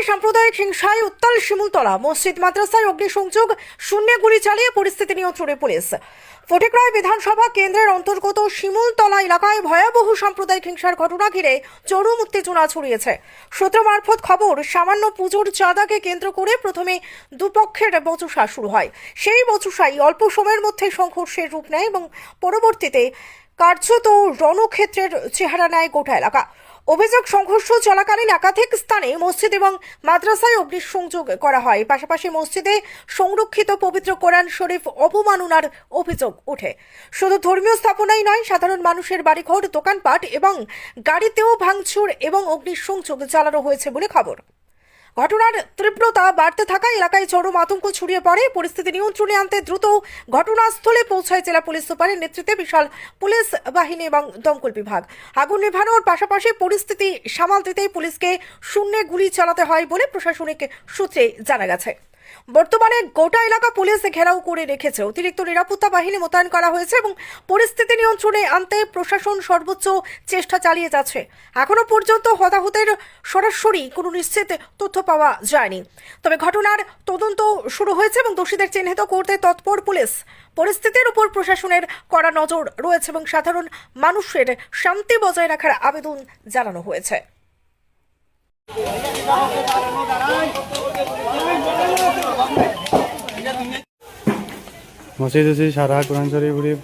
সাম্প্রদায়িক হিংসায় উত্তাল শিমুলতলা মসজিদ মাদ্রাসায় অগ্নিসংযোগ, শূন্যে গুলি চালিয়ে পরিস্থিতি নিয়ন্ত্রণে পুলিশ। ফটিকরায় বিধানসভা কেন্দ্রের অন্তর্গত শিমুলতলা এলাকায় ভয়াবহ সাম্প্রদায়িক হিংসার ঘটনা ঘিরে চরম উত্তেজনা ছড়িয়েছে। সূত্র মারফত খবর, সামান্য পুজোর চাঁদাকে কেন্দ্র করে প্রথমে দুপক্ষের বচসা শুরু হয়। সেই বচসাই অল্প সময়ের মধ্যে সংঘর্ষের রূপ নেয় এবং পরবর্তীতে কার্যত রণক্ষেত্রের চেহারা নেয় গোটা এলাকা। অভিযোগ, সংঘর্ষ চলাকালীন একাধিক স্থানে মসজিদ এবং মাদ্রাসায় অগ্নিসংযোগ করা হয়। পাশাপাশি মসজিদে সংরক্ষিত পবিত্র কোরআন শরীফ অবমাননার অভিযোগ ওঠে। শুধু ধর্মীয় স্থাপনাই নয়, সাধারণ মানুষের বাড়িঘর, দোকানপাট এবং গাড়িতেও ভাঙচুর এবং অগ্নিসংযোগ চালানো হয়েছে বলে খবর। ঘটনার তীব্রতা বাড়তে থাকা এলাকায় চরম আতঙ্ক ছড়িয়ে পড়ে। পরিস্থিতি নিয়ন্ত্রণে আনতে দ্রুত ঘটনাস্থলে পৌঁছায় জেলা পুলিশ সুপারের নেতৃত্বে বিশাল পুলিশ বাহিনী এবং দমকল বিভাগ। আগুন নেভানোর পাশাপাশি পরিস্থিতি সামাল দিতেই পুলিশকে শূন্যে গুলি চালাতে হয় বলে প্রশাসনিক সূত্রে জানা গেছে। বর্তমানে গোটা এলাকা পুলিশ ঘেরাও করে রেখেছে। অতিরিক্ত নিরাপত্তা বাহিনী মোতায়েন করা হয়েছে এবং পরিস্থিতি নিয়ন্ত্রণে আনতে প্রশাসন সর্বোচ্চ চেষ্টা চালিয়ে যাচ্ছে। এখনো পর্যন্ত হতাহতের সরাসরি কোনো নিশ্চিত তথ্য পাওয়া যায়নি, তবে ঘটনার তদন্ত শুরু হয়েছে এবং দোষীদের চিহ্নিত করতে তৎপর পুলিশ। পরিস্থিতির উপর প্রশাসনের কড়া নজর রয়েছে এবং সাধারণ মানুষের শান্তি বজায় রাখার আবেদন জানানো হয়েছে। মসজিদ সারা কোরআন শরীফ উড়িব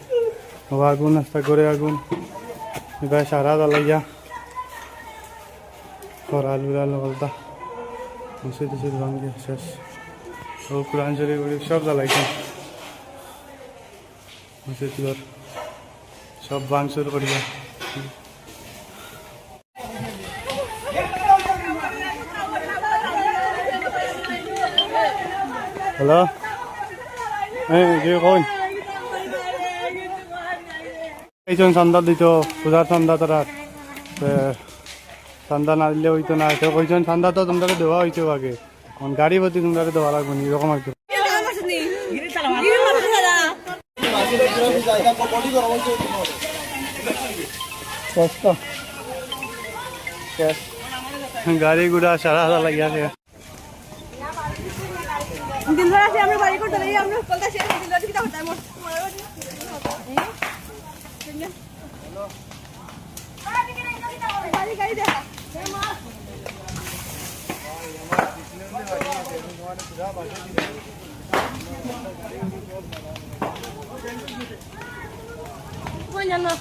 আগুন নাস্তা করে আগুন এবার সারা জ্বালাইয়া করাল উড়াল বলতা মসজিদ ভাঙ্গি শেষ ও কোরআন শরীফ উড়িব সব জ্বালাইছেন। মসজিদ সব ভাঙচুর করিয়া হ্যালো এইজন চান্দা দিত পূজার চান্দা তারা চান্দা না দিলে হইতো না। তো কইজন চান্দা তো তোমরা দেওয়া হইতো আগে, গাড়ি ভর্তি তোমরা দেওয়া লাগবে নি, এরকম আর কি। গাড়ি গুড়া সারা লাগিয়াছে। দিনভর আছে আমরা বাড়ি করতে লাগি, আমরা কলটা শেষ দিনভর কিটা হতা মোর গাড়ি গাড়ি দেখা কোন জানো